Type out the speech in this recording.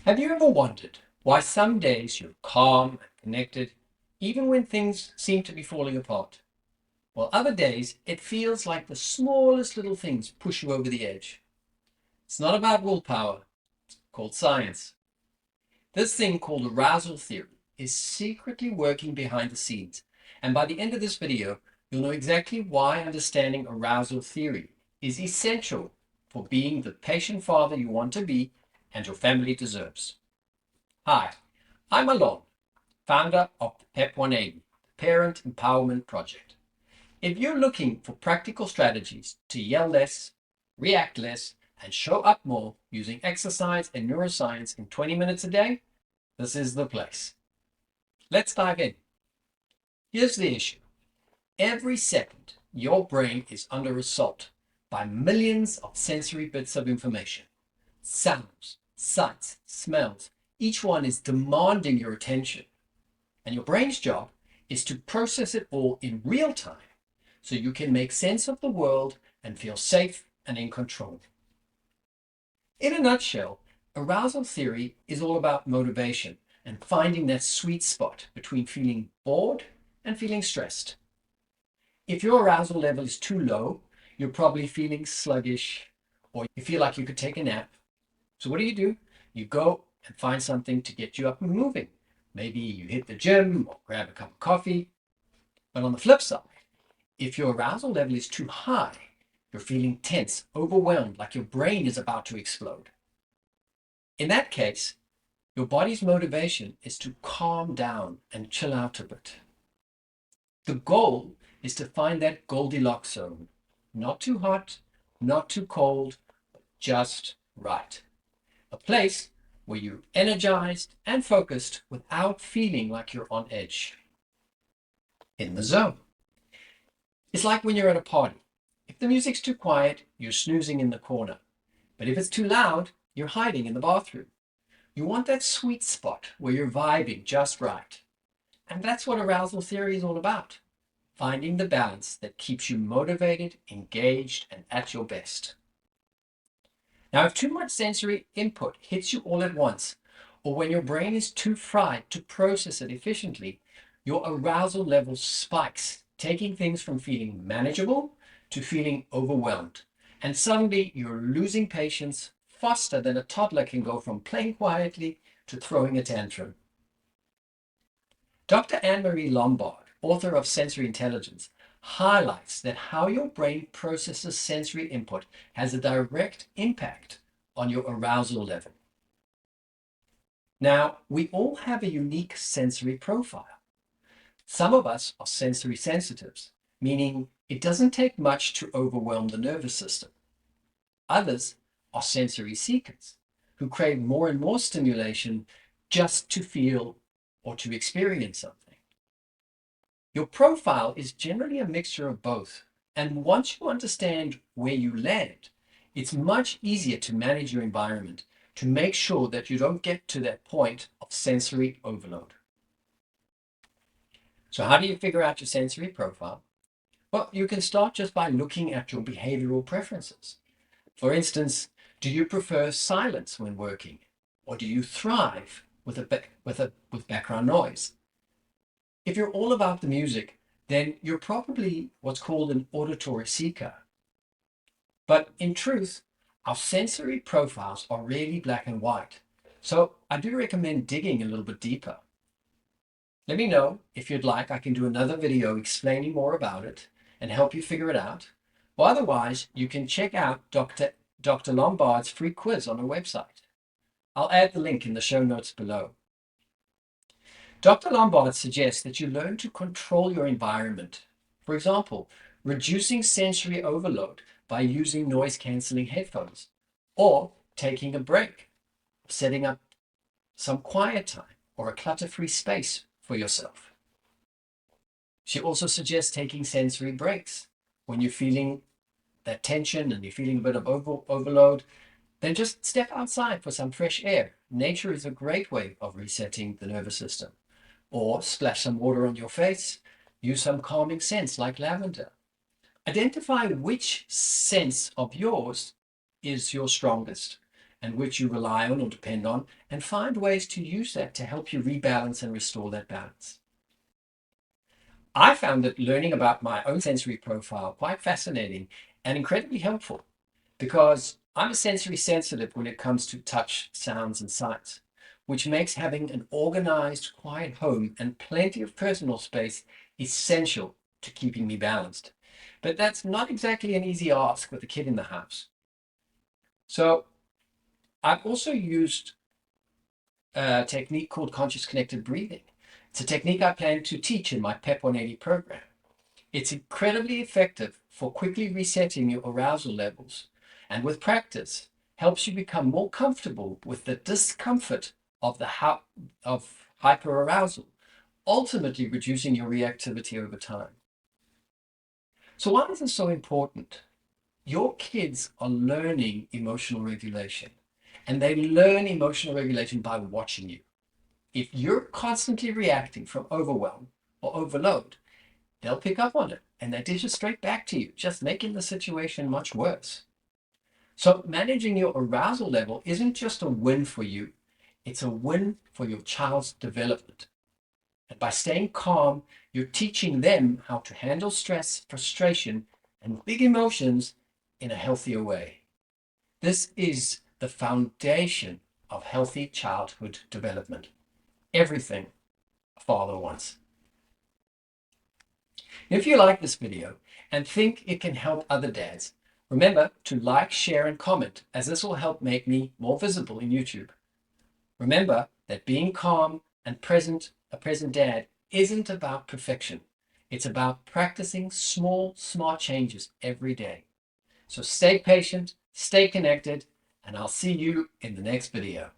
Have you ever wondered why some days you're calm and connected, even when things seem to be falling apart? While other days it feels like the smallest little things push you over the edge. It's not about willpower, it's called science. This thing called arousal theory is secretly working behind the scenes. And by the end of this video, you'll know exactly why understanding arousal theory is essential for being the patient father you want to be and your family deserves. Hi, I'm Alon, founder of the PEP 180, the Parent Empowerment Project. If you're looking for practical strategies to yell less, react less, and show up more using exercise and neuroscience in 20 minutes a day, this is the place. Let's dive in. Here's the issue. Every second, your brain is under assault by millions of sensory bits of information. Sounds, sights, smells, each one is demanding your attention. And your brain's job is to process it all in real time so you can make sense of the world and feel safe and in control. In a nutshell, arousal theory is all about motivation and finding that sweet spot between feeling bored and feeling stressed. If your arousal level is too low, you're probably feeling sluggish or you feel like you could take a nap. So what do? You go and find something to get you up and moving. Maybe you hit the gym or grab a cup of coffee. But on the flip side, if your arousal level is too high, you're feeling tense, overwhelmed, like your brain is about to explode. In that case, your body's motivation is to calm down and chill out a bit. The goal is to find that Goldilocks zone. Not too hot, not too cold, but just right. A place where you're energized and focused without feeling like you're on edge. In the zone. It's like when you're at a party. If the music's too quiet, you're snoozing in the corner. But if it's too loud, you're hiding in the bathroom. You want that sweet spot where you're vibing just right. And that's what arousal theory is all about. Finding the balance that keeps you motivated, engaged, and at your best. Now, if too much sensory input hits you all at once, or when your brain is too fried to process it efficiently, your arousal level spikes, taking things from feeling manageable to feeling overwhelmed. And suddenly you're losing patience faster than a toddler can go from playing quietly to throwing a tantrum. Dr. Anne-Marie Lombard, author of Sensory Intelligence, highlights that how your brain processes sensory input has a direct impact on your arousal level. Now, we all have a unique sensory profile. Some of us are sensory sensitives, meaning it doesn't take much to overwhelm the nervous system. Others are sensory seekers, who crave more and more stimulation just to feel or to experience something. Your profile is generally a mixture of both, and once you understand where you land, it's much easier to manage your environment to make sure that you don't get to that point of sensory overload. So how do you figure out your sensory profile? Well, you can start just by looking at your behavioral preferences. For instance, do you prefer silence when working? Or do you thrive with background noise? If you're all about the music, then you're probably what's called an auditory seeker. But in truth, our sensory profiles are really black and white. So I do recommend digging a little bit deeper. Let me know if you'd like. I can do another video explaining more about it and help you figure it out. Or otherwise, you can check out Dr. Lombard's free quiz on her website. I'll add the link in the show notes below. Dr. Lombard suggests that you learn to control your environment. For example, reducing sensory overload by using noise-canceling headphones, or taking a break, setting up some quiet time or a clutter-free space for yourself. She also suggests taking sensory breaks. When you're feeling that tension and you're feeling a bit of overload, then just step outside for some fresh air. Nature is a great way of resetting the nervous system. Or splash some water on your face, use some calming scents like lavender. Identify which sense of yours is your strongest and which you rely on or depend on, and find ways to use that to help you rebalance and restore that balance. I found that learning about my own sensory profile quite fascinating and incredibly helpful because I'm a sensory sensitive when it comes to touch, sounds, and sights, which makes having an organized, quiet home and plenty of personal space essential to keeping me balanced. But that's not exactly an easy ask with a kid in the house. So I've also used a technique called conscious connected breathing. It's a technique I plan to teach in my PEP 180 program. It's incredibly effective for quickly resetting your arousal levels, and with practice, helps you become more comfortable with the discomfort of of hyperarousal, ultimately reducing your reactivity over time. So why is this so important? Your kids are learning emotional regulation, and they learn emotional regulation by watching you. If you're constantly reacting from overwhelm or overload, they'll pick up on it and they dish it straight back to you, just making the situation much worse. So, managing your arousal level isn't just a win for you, it's a win for your child's development. And by staying calm, you're teaching them how to handle stress, frustration, and big emotions in a healthier way. This is the foundation of healthy childhood development. Everything a father wants. If you like this video and think it can help other dads, remember to like, share, and comment, as this will help make me more visible in YouTube. Remember that being calm and a present dad isn't about perfection. It's about practicing small, smart changes every day. So stay patient, stay connected, and I'll see you in the next video.